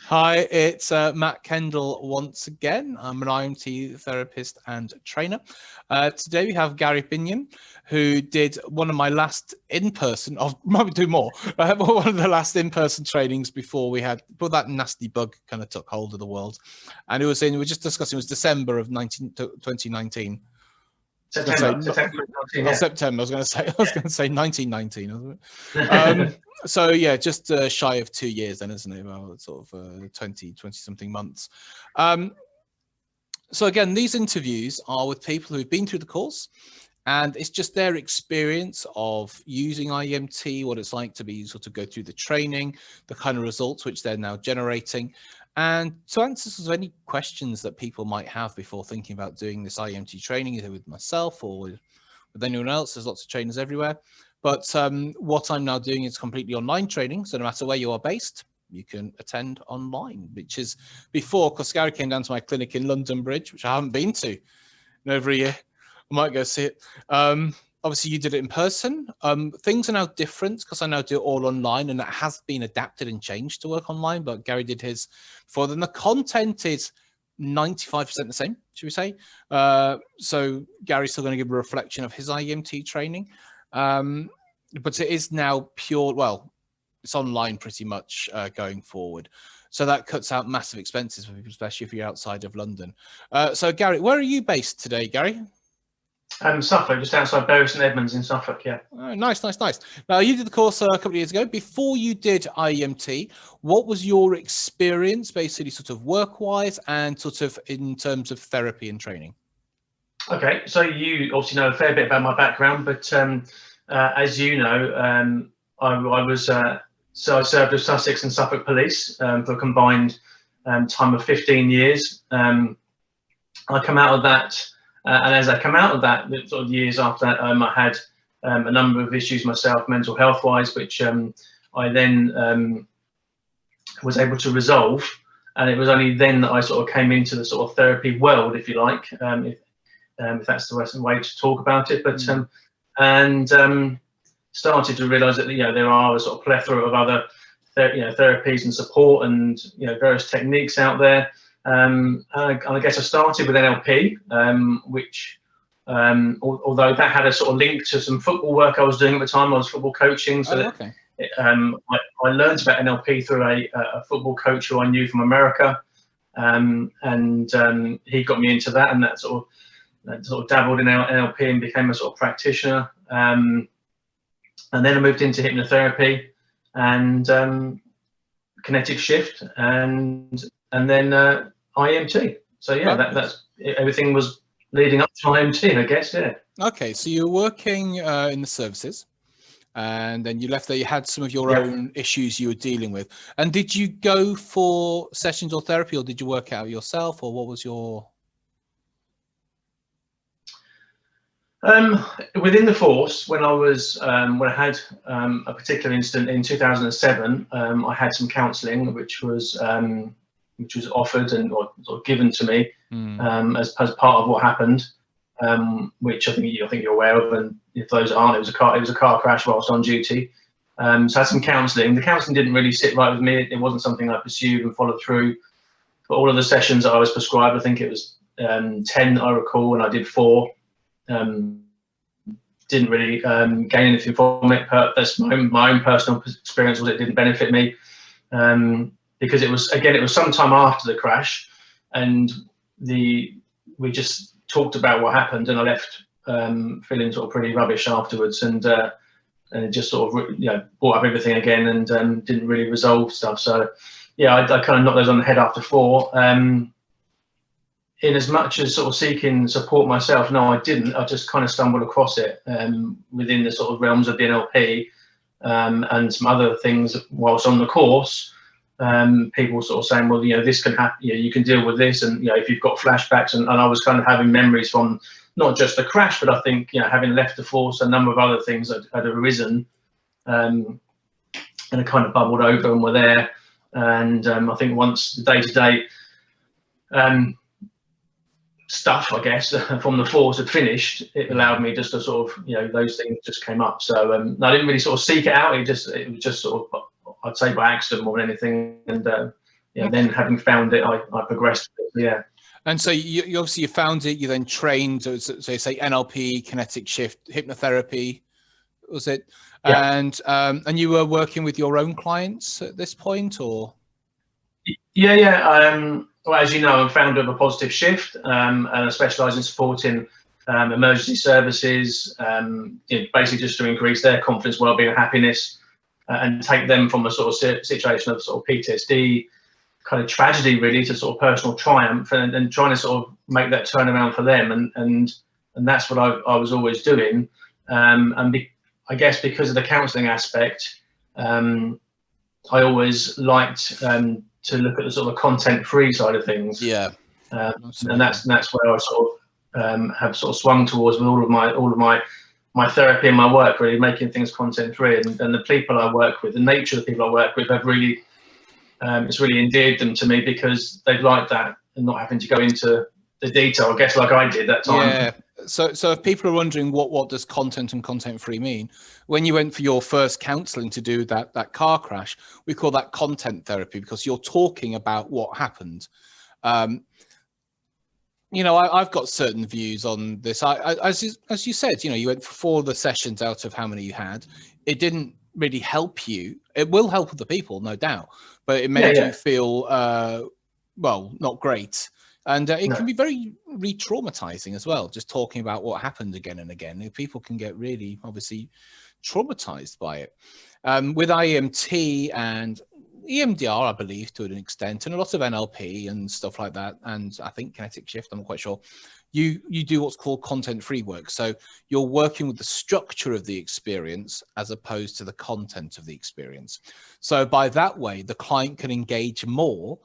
Hi, it's Matt Kendall once again. I'm an IEMT therapist and trainer. Today we have Gary Pinyoun, who did one of my last in-person, I'll maybe do more, one of the last in-person trainings before that nasty bug kind of took hold of the world. And we were just discussing, it was December of 2019. September. September. I was going to say 1919. So yeah, just shy of 2 years then, isn't it? About sort of 20 something months. So again, these interviews are with people who've been through the course, and it's just their experience of using IEMT, what it's like to be sort of go through the training, the kind of results which they're now generating, and to answer sort of any questions that people might have before thinking about doing this IEMT training, either with myself or with anyone else. There's lots of trainers everywhere. But what I'm now doing is completely online training. So no matter where you are based, you can attend online, which is before, because Gary came down to my clinic in London Bridge, which I haven't been to in over a year. I might go see it. Obviously, you did it in person. Things are now different because I now do it all online, and that has been adapted and changed to work online. But Gary did his before. Then the content is 95% the same, should we say? So Gary's still going to give a reflection of his IEMT training. But it is now pure, well, it's online pretty much going forward. So that cuts out massive expenses for people, especially if you're outside of London. So Gary, where are you based today, Gary? Suffolk, just outside Bury St Edmunds in Suffolk, yeah. Oh, nice. Now, you did the course a couple of years ago. Before you did IEMT, what was your experience, basically sort of work-wise and sort of in terms of therapy and training? Okay, so you obviously know a fair bit about my background, but as you know, I served with Sussex and Suffolk Police for a combined time of 15 years. I come out of that, and as I come out of that, sort of years after that, I had a number of issues myself, mental health wise, which I then was able to resolve. And it was only then that I sort of came into the sort of therapy world, if you like, if that's the Western way to talk about it. But started to realise that there are a sort of plethora of other therapies and support and various techniques out there. And I guess I started with NLP, which although that had a sort of link to some football work I was doing at the time. I was football coaching, so I learned about NLP through a football coach who I knew from America, and he got me into that, and that sort of dabbled in NLP and became a sort of practitioner. And then I moved into hypnotherapy and Kinetic Shift and then IEMT. So yeah, that's everything was leading up to IEMT, I guess. Yeah. Okay, so you're working in the services, and then you left there. You had some of your own issues you were dealing with. And did you go for sessions or therapy, or did you work out yourself, or what was your? Within the force, when I had a particular incident in 2007, I had some counselling, which was offered and or given to me as part of what happened, which I think you're aware of, and if those aren't, it was a car crash whilst on duty. So I had some counselling. The counselling didn't really sit right with me. It wasn't something I pursued and followed through. But all of the sessions that I was prescribed, I think it was 10 I recall, and I did 4. Didn't really gain anything from it. That's my own personal experience. Was it didn't benefit me because it was some time after the crash, and we just talked about what happened, and I left feeling sort of pretty rubbish afterwards, and it just sort of brought up everything again, and didn't really resolve stuff. So yeah, I kind of knocked those on the head after 4. In as much as sort of seeking support myself, no, I didn't. I just kind of stumbled across it within the sort of realms of the NLP and some other things whilst on the course. People sort of saying, well, this can happen. You can deal with this, and if you've got flashbacks, and I was kind of having memories from not just the crash, but I think having left the force, a number of other things had arisen, and it kind of bubbled over and were there. And I think once the day-to-day stuff, I guess, from the force had finished, it allowed me just to sort of, those things just came up. So I didn't really sort of seek it out. It was just sort of, I'd say by accident more than anything. And then having found it, I progressed. Yeah. And so you obviously you found it. You then trained, so say NLP, kinetic shift, hypnotherapy, was it? Yeah. And you were working with your own clients at this point, or? Yeah. Well, as you know, I'm founder of a Positive Shift, and I specialise in supporting emergency services, basically just to increase their confidence, well-being, and happiness, and take them from a sort of situation of sort of PTSD, kind of tragedy, really, to sort of personal triumph, and trying to sort of make that turnaround for them, and that's what I was always doing, I guess because of the counselling aspect, I always liked to look at the sort of content-free side of things. Yeah. And that's where I sort of have sort of swung towards with all of my therapy and my work, really making things content-free, and the people I work with, the nature of the people I work with, have really it's really endeared them to me, because they've liked that and not having to go into the detail, I guess, like I did that time. Yeah. So if people are wondering what does content and content-free mean, when you went for your first counselling to do that car crash, we call that content therapy, because you're talking about what happened. You know, I've got certain views on this. As you said, you know, you went for 4 of the sessions out of how many you had. It didn't really help you. It will help other people, no doubt, but it made you feel, well, not great. And it can be very re-traumatizing as well, just talking about what happened again and again. People can get really, obviously, traumatized by it. With IEMT and EMDR, I believe, to an extent, and a lot of NLP and stuff like that, and I think Kinetic Shift, I'm not quite sure, you do what's called content-free work. So you're working with the structure of the experience as opposed to the content of the experience. So by that way, the client can engage more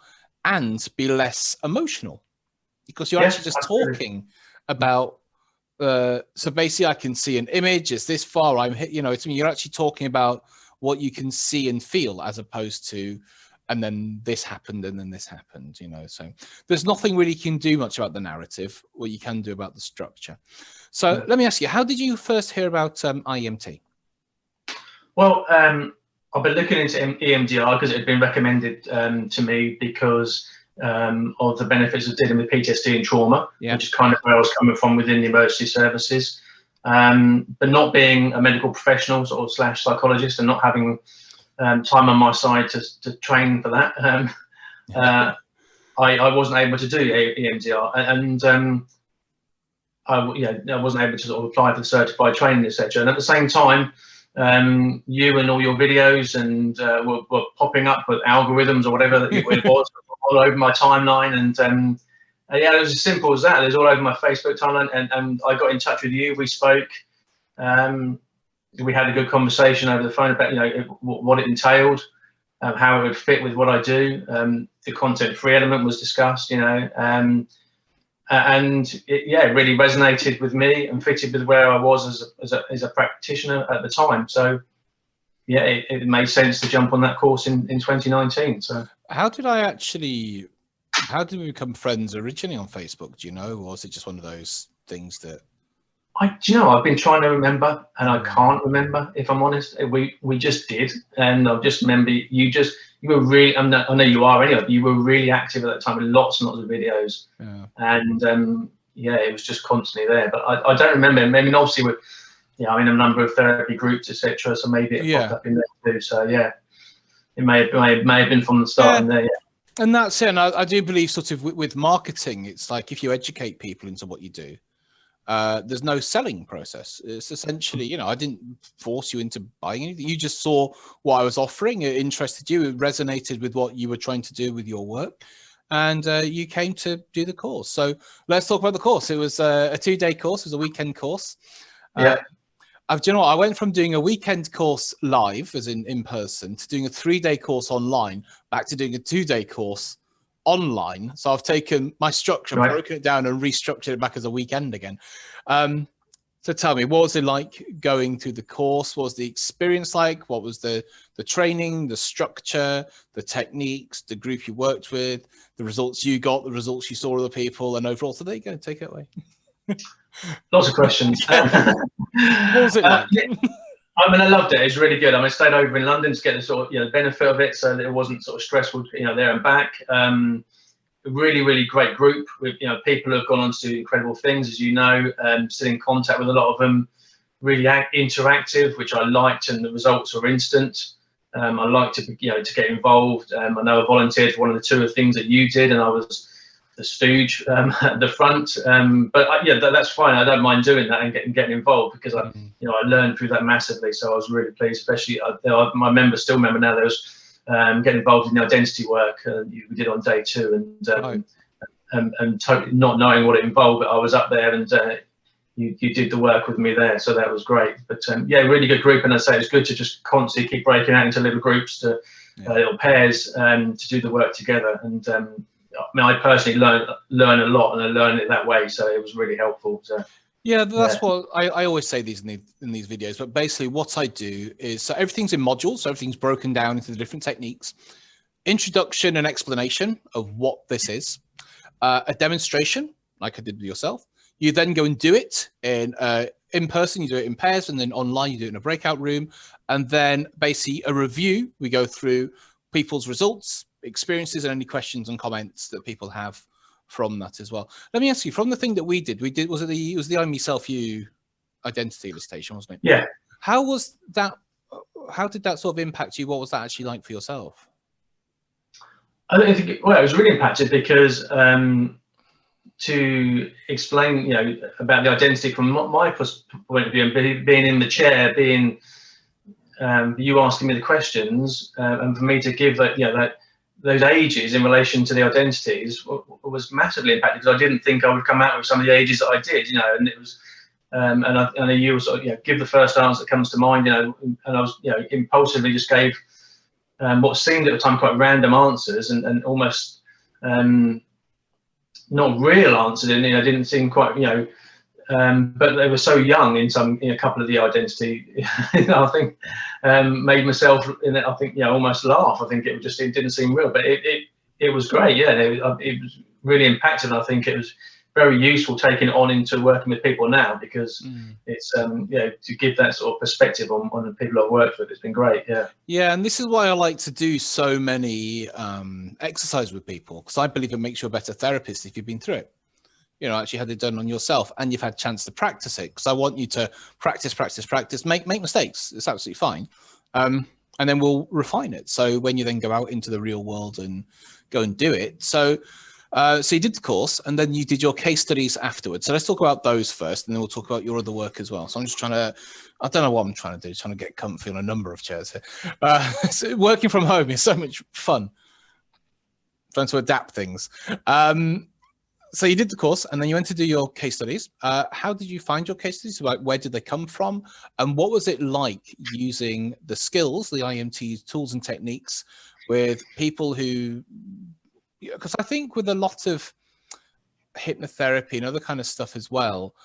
and be less emotional, because you're actually just talking about, so basically I can see an image, it's this far, I'm hit, you know, it's, I mean, you're actually talking about what you can see and feel, as opposed to, and then this happened and then this happened, you know. So there's nothing really you can do much about the narrative. What you can do about the structure. So let me ask you, how did you first hear about IEMT? Well, I've been looking into EMDR because it had been recommended to me because of the benefits of dealing with PTSD and trauma, which is kind of where I was coming from within the emergency services. But not being a medical professional sort of / psychologist, and not having time on my side to train for that, I wasn't able to do EMDR, and I wasn't able to sort of apply for the certified training, etc. And at the same time, you and all your videos and were popping up with algorithms or whatever that it was all over my timeline, and yeah, it was as simple as that. It was all over my Facebook timeline, and I got in touch with you. We spoke. We had a good conversation over the phone about, you know, what it entailed, how it would fit with what I do. The content-free element was discussed, you know, and it really resonated with me and fitted with where I was as a practitioner at the time. So yeah, it made sense to jump on that course in 2019. So how did we become friends originally on Facebook? Do you know, or was it just one of those things that? Do you know, I've been trying to remember, and I can't remember, if I'm honest. We just did, and I just remember you were really, I know you are anyway, but you were really active at that time with lots and lots of videos, and yeah, it was just constantly there. But I don't remember. I mean, obviously I'm in a number of therapy groups, etc. So maybe it popped up in there too. So yeah, it may have been from the start in there. Yeah. And that's it. And I do believe, sort of, with marketing, it's like if you educate people into what you do, there's no selling process. It's essentially, you know, I didn't force you into buying anything. You just saw what I was offering. It interested you. It resonated with what you were trying to do with your work. And you came to do the course. So let's talk about the course. It was a 2-day course. It was a weekend course. Yeah. Do you know what? I went from doing a weekend course live, as in person, to doing a 3-day course online, back to doing a 2-day course online. So I've taken my structure, broken it down, and restructured it back as a weekend again. So tell me, what was it like going through the course? What was the experience like? What was the training, the structure, the techniques, the group you worked with, the results you got, the results you saw other people, and overall? So there you go, take it away. Lots of questions. What was it like? I mean, I loved it. It was really good. I mean, I stayed over in London to get the sort of, you know, benefit of it, so that it wasn't sort of stressful, you know, there and back. A really, really great group with, you know, people who have gone on to do incredible things, as you know, still in contact with a lot of them. Really interactive, which I liked, and the results were instant. I like to, you know, to get involved. I know I volunteered for one of the two things that you did, and I was the stooge at the front. But yeah, that's fine. I don't mind doing that and getting involved, because I, you know, I learned through that massively. So I was really pleased, especially my members still remember now. There was getting involved in the identity work we did on day 2, and totally not knowing what it involved, but I was up there, and you did the work with me there, so that was great. But yeah, really good group, and I say it's good to just constantly keep breaking out into little groups, to little pairs, to do the work together. And I mean, I personally learn a lot, and I learned it that way, so it was really helpful. So yeah, that's what I always say these in these videos. But basically, what I do is, so everything's in modules, so everything's broken down into the different techniques. Introduction and explanation of what this is, a demonstration like I did with yourself. You then go and do it in person, you do it in pairs, and then online you do it in a breakout room. And then basically a review, we go through people's results, experiences, and any questions and comments that people have from that as well. Let me ask you, from the thing that we did, was the I, me, self, you identity illustration, wasn't it? Yeah. How was that? How did that sort of impact you? What was that actually like for yourself? I think, well, it was really impacted because to explain, you know, about the identity from my point of view, and being in the chair, being you asking me the questions, and for me to give that, you know, those ages in relation to the identities was massively impacted, because I didn't think I would come out with some of the ages that I did, you know, and it was, and I you were sort of, you know, give the first answer that comes to mind, you know, and I was, you know, impulsively just gave what seemed at the time quite random answers, and almost not real answers, and, you know, didn't seem quite, you know, but they were so young in a couple of the identity, you know, I think made myself, I think, you know, almost laugh. I think it didn't seem real, but it was great. Yeah, it was really impactful. I think it was very useful taking it on into working with people now, because it's you know, to give that sort of perspective on the people I've worked with. It's been great. Yeah, and this is why I like to do so many exercises with people, because I believe it makes you a better therapist if you've been through it. You know, actually had it done on yourself, and you've had a chance to practice it, because I want you to practice, make mistakes. It's absolutely fine. And then we'll refine it. So when you then go out into the real world and go and do it. So you did the course, and then you did your case studies afterwards. So let's talk about those first, and then we'll talk about your other work as well. So I'm just trying to, I don't know what I'm trying to do, trying to get comfy on a number of chairs here. So working from home is so much fun. Trying to adapt things. So you did the course, and then you went to do your case studies. How did you find your case studies? Like, where did they come from? And what was it like using the skills, the IEMT tools and techniques, with people who, because I think with a lot of hypnotherapy and other kind of stuff as well,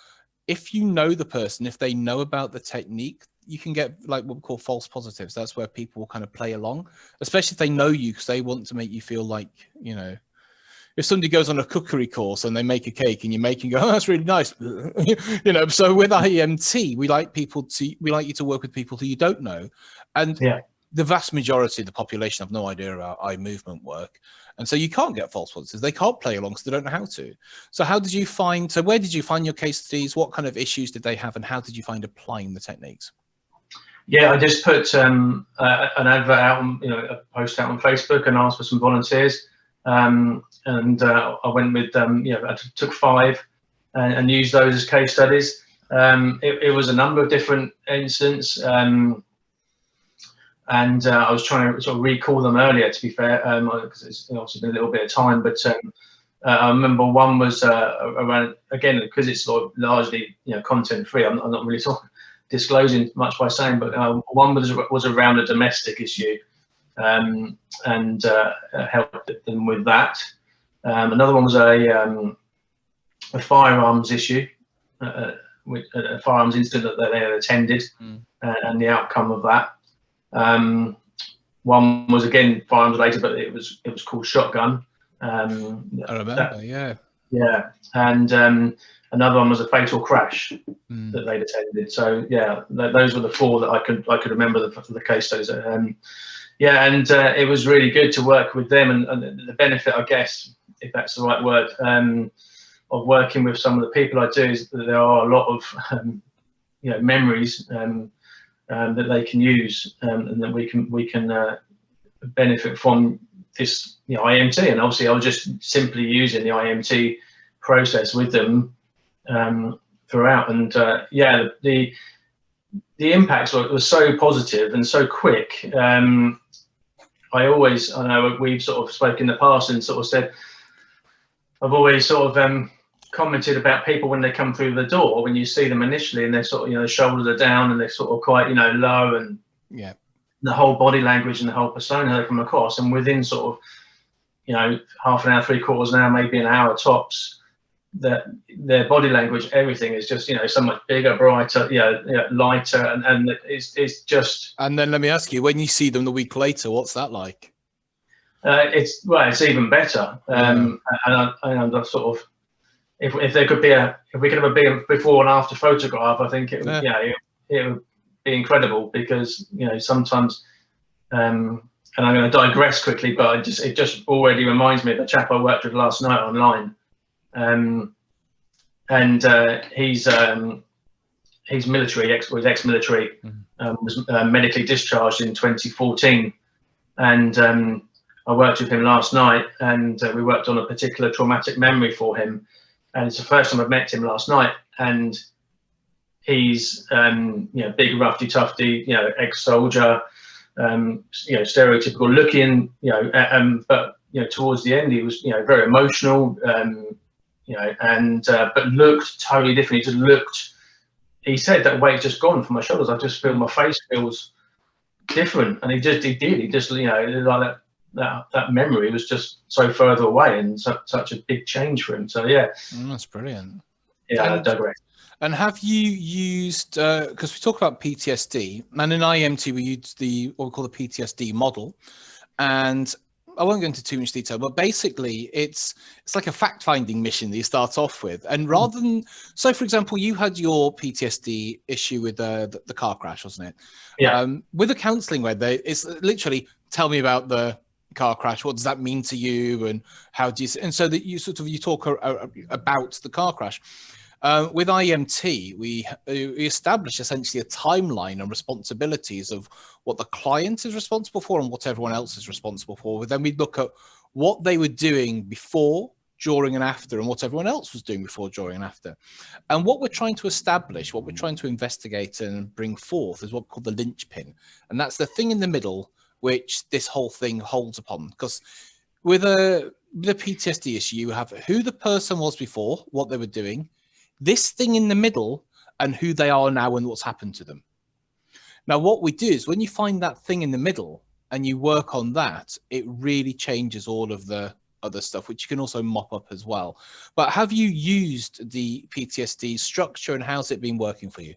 if you know the person, if they know about the technique, you can get like what we call false positives. That's where people will kind of play along, especially if they know you, because they want to make you feel like, you know, if somebody goes on a cookery course and they make a cake and you make and go, oh, that's really nice. You know, so with IEMT, we like you to work with people who you don't know. And the vast majority of the population have no idea about eye movement work. And so you can't get false positives. They can't play along because they don't know how to. So where did you find your case studies? What kind of issues did they have? And how did you find applying the techniques? Yeah, I just put an advert out, you know, a post out on Facebook, and asked for some volunteers. And I went with, you know, I took 5 and used those as case studies. It was a number of different incidents. And I was trying to sort of recall them earlier, to be fair, because it's obviously been a little bit of time. But I remember one was around, again, because it's sort of largely, you know, content free. I'm not really sort of disclosing much by saying, but one was around a domestic issue, and helped them with that. Another one was a firearms issue, a firearms incident that they had attended, and the outcome of that. One was again firearms related, but it was called Shotgun. I remember, yeah. And another one was a fatal crash that they'd attended. So yeah, those were the 4 that I could remember the case studies. Yeah, and it was really good to work with them, and the benefit, I guess, if that's the right word, of working with some of the people I do is that there are a lot of memories that they can use, and that we can benefit from this IEMT. And obviously I was just simply using the IEMT process with them throughout, and yeah, the impact was so positive and so quick. I know we've sort of spoken in the past and sort of said, I've always sort of commented about people when they come through the door, when you see them initially and they're sort of, shoulders are down and they're sort of quite, low, and yeah, the whole body language and the whole persona they come across. And within sort of, half an hour, 3/4 an hour, maybe an hour tops, that their body language, everything is just, so much bigger, brighter, lighter, and it's just. And then let me ask you, when you see them the week later, what's that like? It's even better. And I sort of, if we could have a big before and after photograph, I think it would, it would be incredible, because sometimes, and I'm going to digress quickly, but it just already reminds me of the chap I worked with last night online, and he's military, was ex-military, was medically discharged in 2014, and I worked with him last night, and we worked on a particular traumatic memory for him. And it's the first time I've met him last night, and he's big, roughy, tufty, ex-soldier, stereotypical looking, but towards the end he was very emotional, but looked totally different. He just looked. He said that weight's just gone from my shoulders. I just feel my face feels different, and he just like that memory was just so further away, and such a big change for him. So yeah, that's brilliant. Yeah, I digress. And have you used, because we talk about PTSD, and in IEMT we use what we call the PTSD model, and I won't go into too much detail, but basically it's like a fact-finding mission that you start off with. And rather than, so for example, you had your PTSD issue with the car crash, wasn't it? Yeah. With the counselling where it's literally, tell me about the car crash, what does that mean to you, and how do you, and so that you talk about the car crash. With IEMT, we establish essentially a timeline and responsibilities of what the client is responsible for and what everyone else is responsible for. Then we look at what they were doing before, during, and after, and what everyone else was doing before, during, and after. And what we're trying to establish, what we're trying to investigate and bring forth is what we call the linchpin. And that's the thing in the middle which this whole thing holds upon. Because with the PTSD issue, you have who the person was before, what they were doing, this thing in the middle, and who they are now and what's happened to them. Now, what we do is when you find that thing in the middle and you work on that, it really changes all of the other stuff, which you can also mop up as well. But have you used the PTSD structure, and how's it been working for you?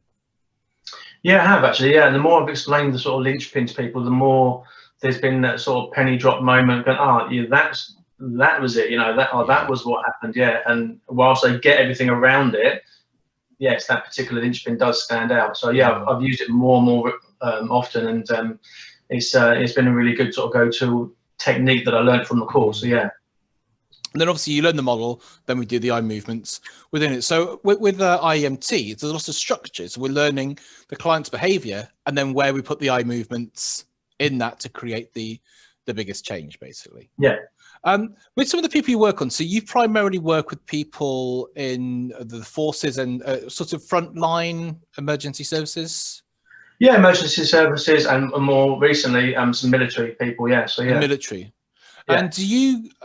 Yeah, I have actually. Yeah, and the more I've explained the sort of linchpin to people, the more there's been that sort of penny drop moment going, that was it, that was what happened. Yeah. And whilst they get everything around it, yes, that particular linchpin does stand out. So yeah, I've used it more and more often, and it's been a really good sort of go-to technique that I learned from the course. So yeah. And then obviously you learn the model, then we do the eye movements within it. So with IEMT, there's lots of structures. We're learning the client's behavior, and then where we put the eye movements in that to create the biggest change, basically. Yeah. With some of the people you work on, so you primarily work with people in the forces and sort of frontline emergency services? Yeah, emergency services, and more recently, some military people, yeah. So yeah. Military. Yeah. And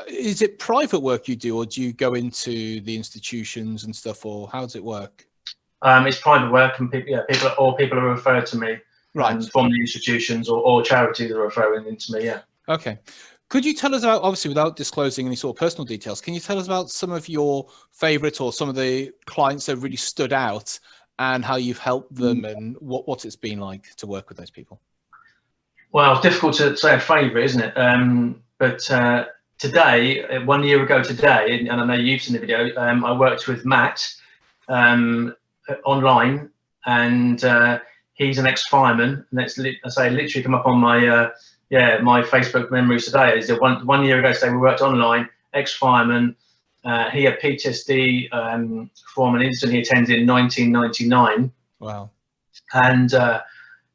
is it private work you do, or do you go into the institutions and stuff, or how does it work? It's private work, and people are referred to me, right, from the institutions or charities are referring into me, yeah. Okay. Could you tell us about, obviously without disclosing any sort of personal details, can you tell us about some of your favorite or some of the clients that really stood out, and how you've helped them, and what it's been like to work with those people? Well, it's difficult to say a favorite, isn't it? But today, 1 year ago today, and I know you've seen the video, I worked with Matt online, and he's an ex-fireman, and that's I say literally come up on my my Facebook memories today. Is that one year ago today we worked online, ex-fireman. He had PTSD from an incident he attended in 1999. Wow. And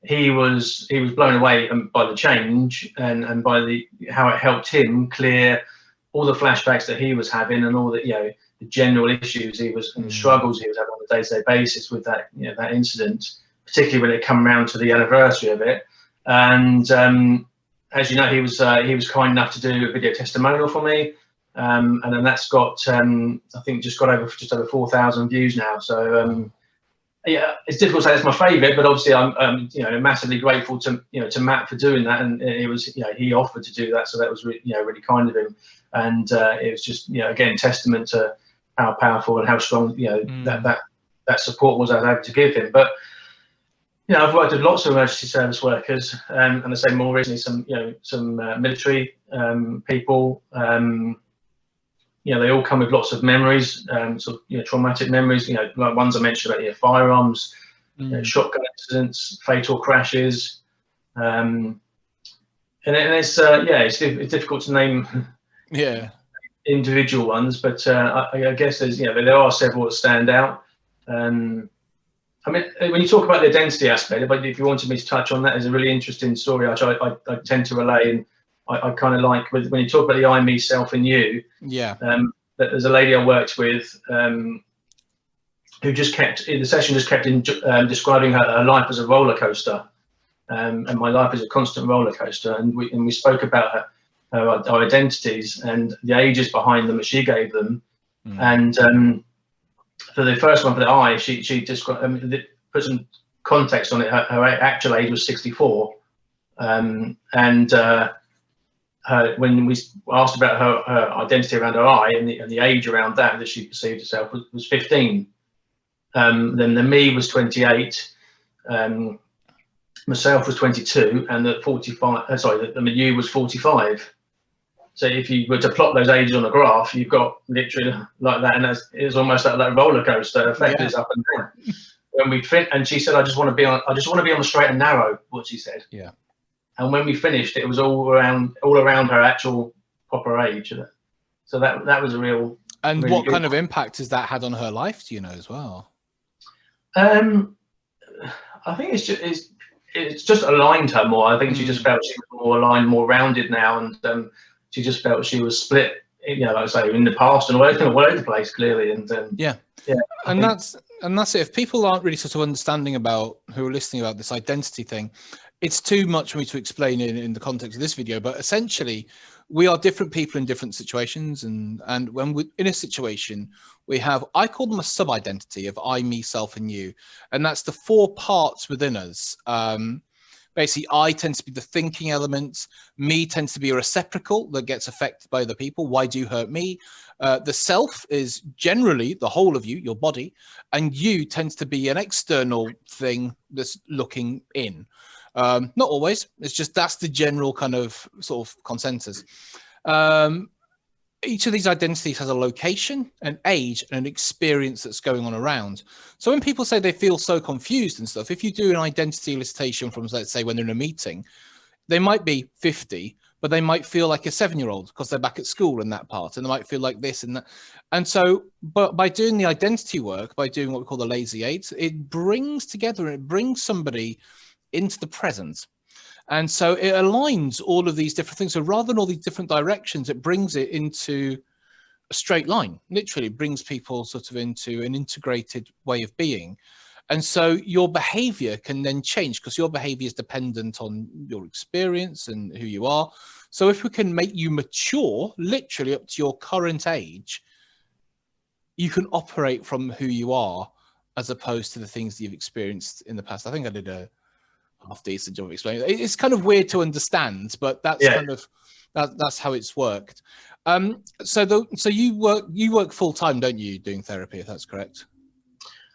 he was blown away by the change and by how it helped him clear all the flashbacks that he was having, and all the the general issues he was and the struggles he was having on a day-to-day basis with that that incident, particularly when it came around to the anniversary of it. And as you know, he was kind enough to do a video testimonial for me, and then that's got I think just over 4,000 views now. So yeah, it's difficult to say that's my favourite, but obviously I'm massively grateful to to Matt for doing that, and it was he offered to do that, so that was really kind of him, and it was just again testament to how powerful and how strong that support was I was able to give him. But I've worked with lots of emergency service workers, and I say more recently some military people. They all come with lots of memories, sort of traumatic memories. Like ones I mentioned about firearms, shotgun incidents, fatal crashes, and it's it's difficult to name individual ones, but I guess there's there are several that stand out. I mean, when you talk about the identity aspect, but if you wanted me to touch on that, is a really interesting story which I tend to relay, and I kind of like when you talk about the I, me, self, and you. Yeah. That there's a lady I worked with who just kept in the session describing her life as a roller coaster, and my life is a constant roller coaster, and we spoke about our identities and the ages behind them that she gave them, and for the first one, for the I, she described, put some context on it. Her actual age was 64, and when we asked about her identity around her I and the age around that she perceived herself was 15. Then the me was 28, myself was 22, and the 45. The you was 45. So if you were to plot those ages on a graph, you've got literally like that, and it's almost like that roller coaster effect is up and down. When we and she said, I just want to be on the straight and narrow. What she said. Yeah. And when we finished, it was all around her actual proper age. So that was a real. And really what kind of impact has that had on her life? Do you know as well? I think it's just aligned her more. I think she just felt she was more aligned, more rounded now, and she just felt she was split, like I say, in the past and all over the place, clearly. And and that's it. If people aren't really sort of understanding about, who are listening about this identity thing, it's too much for me to explain in the context of this video. But essentially, we are different people in different situations, and when we're in a situation, we have, I call them a sub-identity of I, me, self, and you, and that's the 4 parts within us. Basically, I tends to be the thinking element. Me tends to be a reciprocal that gets affected by other people. Why do you hurt me? The self is generally the whole of you, your body, and you tends to be an external thing that's looking in. Not always. It's just that's the general kind of sort of consensus. Each of these identities has a location, an age, and an experience that's going on around. So when people say they feel so confused and stuff, if you do an identity elicitation from, let's say, when they're in a meeting, they might be 50, but they might feel like a 7-year-old because they're back at school in that part, and they might feel like this and that. And so, but by doing the identity work, by doing what we call the lazy 8, it brings together, it brings somebody into the present. And so it aligns all of these different things. So rather than all these different directions, it brings it into a straight line, literally brings people sort of into an integrated way of being. And so your behavior can then change because your behavior is dependent on your experience and who you are. So if we can make you mature, literally up to your current age, you can operate from who you are as opposed to the things that you've experienced in the past. I think I did a half-decent job of explaining. It's kind of weird to understand, but that's kind of that's how it's worked. So you work full-time, don't you, doing therapy, if that's correct?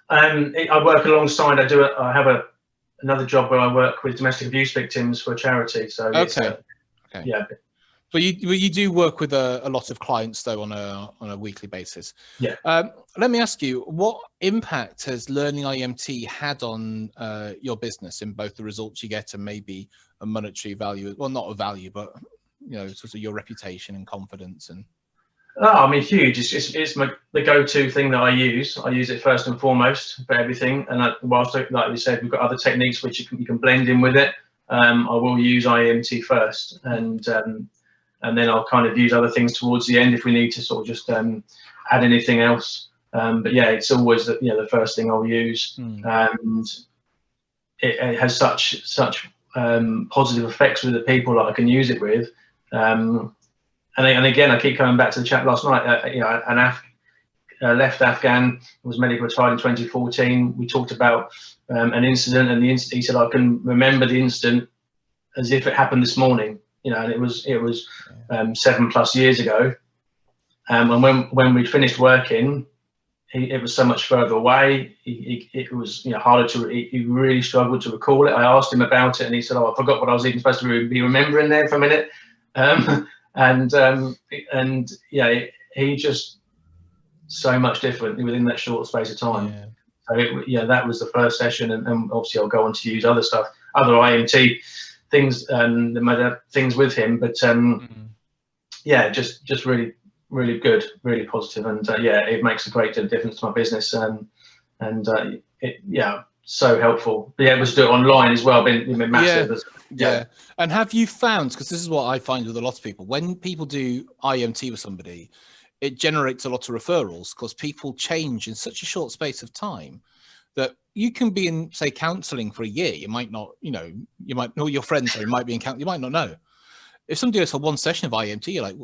I work alongside. I have another job where I work with domestic abuse victims for a charity. So okay. Yeah. But you do work with a lot of clients though on a weekly basis. Yeah. Let me ask you, what impact has learning IEMT had on your business in both the results you get and maybe a monetary value? Well, not a value, but sort of your reputation and confidence and. Oh, I mean, huge. It's the go-to thing that I use. I use it first and foremost for everything. And whilst, like we said, we've got other techniques which you can blend in with it. I will use IEMT first, and then I'll kind of use other things towards the end if we need to sort of just add anything else. But yeah, it's always the first thing I'll use, and it has such positive effects with the people that I can use it with. And again, I keep coming back to the chat last night. Left Afghan, was medically retired in 2014. We talked about an incident, and he said, I can remember the incident as if it happened this morning. And it was 7+ years ago. And when we finished working, it was so much further away. It was harder to. He really struggled to recall it. I asked him about it, and he said, "Oh, I forgot what I was even supposed to be remembering there for a minute." And yeah, he just so much different within that short space of time. So that was the first session, and obviously I'll go on to use other stuff, other IMT things, things with him. But yeah, just really good, really positive, and yeah, it makes a great difference to my business, and so helpful. Be able to do it online as well, been massive. Yeah. And have you found, because this is what I find with a lot of people, when people do IEMT with somebody, it generates a lot of referrals because people change in such a short space of time that you can be in, say, counselling for a year. You might not, you might know your friends, or you might be in counselling, you might not know. If somebody goes for one session of IEMT, you're like,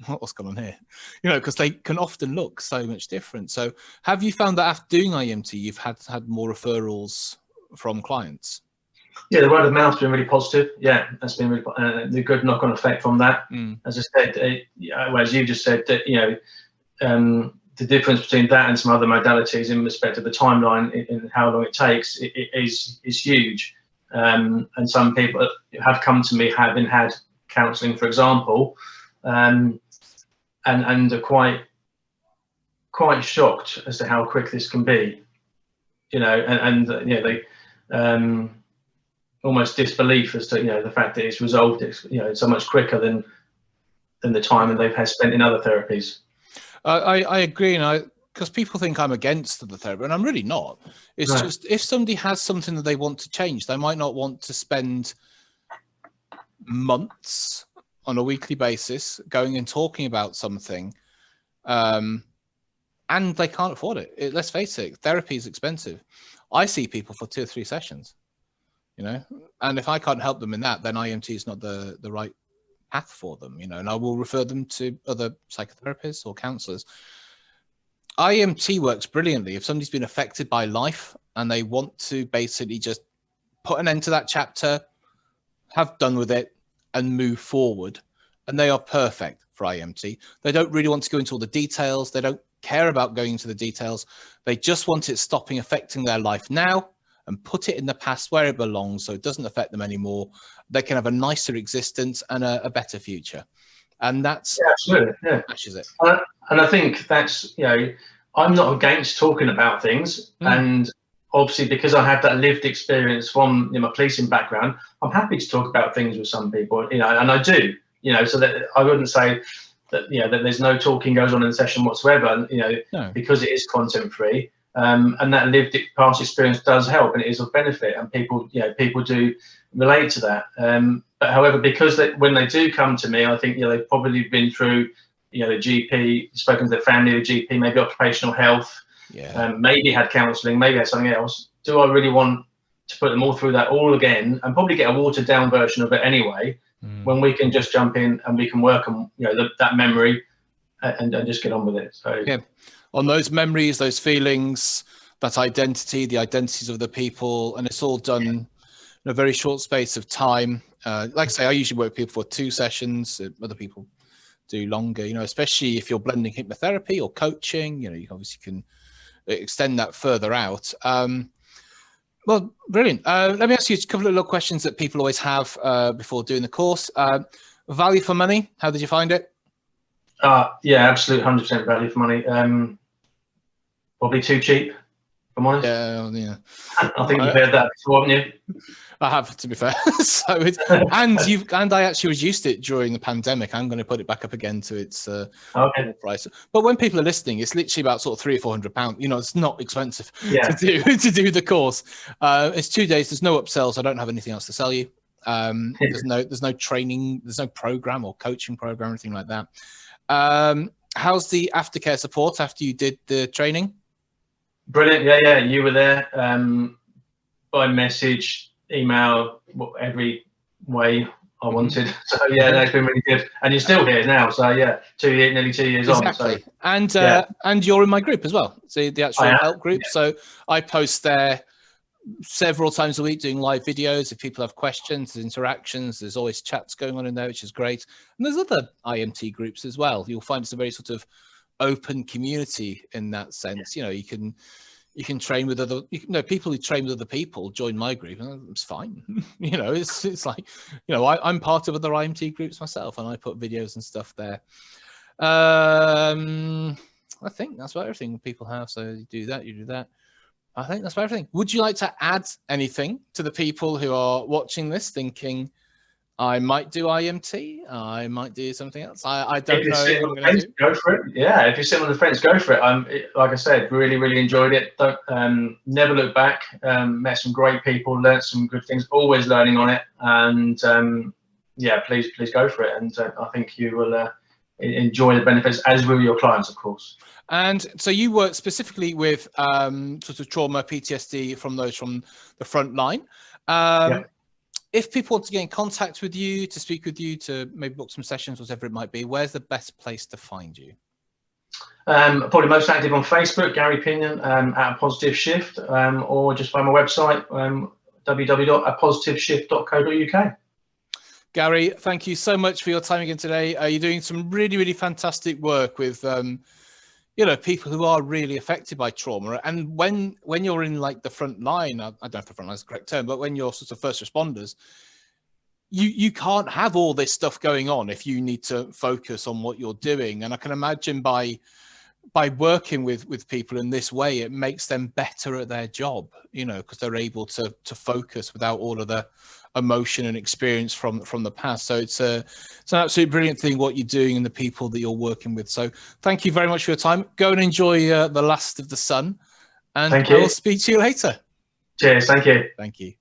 what's going on here? Because they can often look so much different. So have you found that after doing IEMT, you've had more referrals from clients? Yeah, the word of mouth's been really positive. Yeah, that's been really the good knock-on effect from that. As I said, as you just said, that the difference between that and some other modalities in respect of the timeline in how long it takes is huge. And some people have come to me having had counselling, for example, and are quite shocked as to how quick this can be. They almost disbelief as to the fact that it's resolved so much quicker than the time that they've spent in other therapies. I agree, and because people think I'm against the therapy, and I'm really not. It's just if somebody has something that they want to change, they might not want to spend months on a weekly basis going and talking about something, and they can't afford it. Let's face it, therapy is expensive. I see people for 2 or 3 sessions. And if I can't help them in that, then IEMT is not the right path for them, and I will refer them to other psychotherapists or counselors. IEMT works brilliantly if somebody's been affected by life and they want to basically just put an end to that chapter, have done with it, and move forward. And they are perfect for IEMT. They don't really want to go into all the details. They don't care about going into the details. They just want it affecting their life now, and put it in the past where it belongs so it doesn't affect them anymore. They can have a nicer existence and a better future. And that's absolutely, matches it. And I think that's, I'm not against talking about things. And obviously, because I have that lived experience from my policing background, I'm happy to talk about things with some people, and I do, so that I wouldn't say that, that there's no talking goes on in the session whatsoever, because it is content free. And that lived past experience does help, and it is of benefit, and people do relate to that. But however, because when they do come to me, I think they've probably been through the GP, spoken to their family, the GP, maybe occupational health, maybe had counselling, maybe had something else. Do I really want to put them all through that all again, and probably get a watered down version of it anyway, when we can just jump in and we can work on that memory and just get on with it? So on those memories, those feelings, that identity, the identities of the people, and it's all done in a very short space of time. Like I say, I usually work with people for 2 sessions. Other people do longer, especially if you're blending hypnotherapy or coaching, you obviously can extend that further out. Well, brilliant. Let me ask you a couple of little questions that people always have before doing the course. Value for money, how did you find it? Yeah, absolute 100% value for money. Probably too cheap, if I'm honest. Yeah. I think you've heard that before, haven't you? I have, to be fair. So and I actually reduced it during the pandemic. I'm going to put it back up again to its price. But when people are listening, it's literally about sort of £300 or £400. You know, it's not expensive to do the course. It's 2 days. There's no upsells. I don't have anything else to sell you. There's no training. There's no program or coaching program or anything like that. How's the aftercare support after you did the training? Brilliant. Yeah. You were there by message, email, every way I wanted. So yeah, that's been really good. And you're still here now. So yeah, nearly 2 years on. So, and you're in my group as well. So the actual help group. Yeah. So I post there several times a week doing live videos. If people have questions, there's interactions, there's always chats going on in there, which is great. And there's other IEMT groups as well. You'll find it's a very sort of open community in that sense. You know, you can train with other, people who train with other people join my group, and it's fine. You know, it's like, you know, I'm part of other IEMT groups myself, and I put videos and stuff there. I think that's about everything people have. So you do that. I think that's about everything. Would you like to add anything to the people who are watching this thinking, I might do IEMT, I might do something else? I don't know what I'm going to do. Go for it. Yeah, if you're sitting with the friends, go for it. Like I said, really enjoyed it. Don't never look back. Met some great people, learned some good things, always learning on it. And yeah, please go for it. And I think you will enjoy the benefits, as will your clients, of course. And so you work specifically with sort of trauma, PTSD from those from the front line. If people want to get in contact with you, to speak with you, to maybe book some sessions, whatever it might be, where's the best place to find you? Probably most active on Facebook, Gary Pinyoun, at Positive Shift, or just by my website, www.apositiveshift.co.uk. Gary, thank you so much for your time again today. You're doing some really fantastic work with people who are really affected by trauma. And when you're in like the front line, I don't know if the front line is the correct term, but when you're sort of first responders, you can't have all this stuff going on if you need to focus on what you're doing. And I can imagine by working with people in this way, it makes them better at their job, because they're able to focus without all of the emotion and experience from the past. So it's an absolutely brilliant thing what you're doing and the people that you're working with. So thank you very much for your time. Go and enjoy the last of the sun, and I will speak to you later. Cheers. Thank you. Thank you.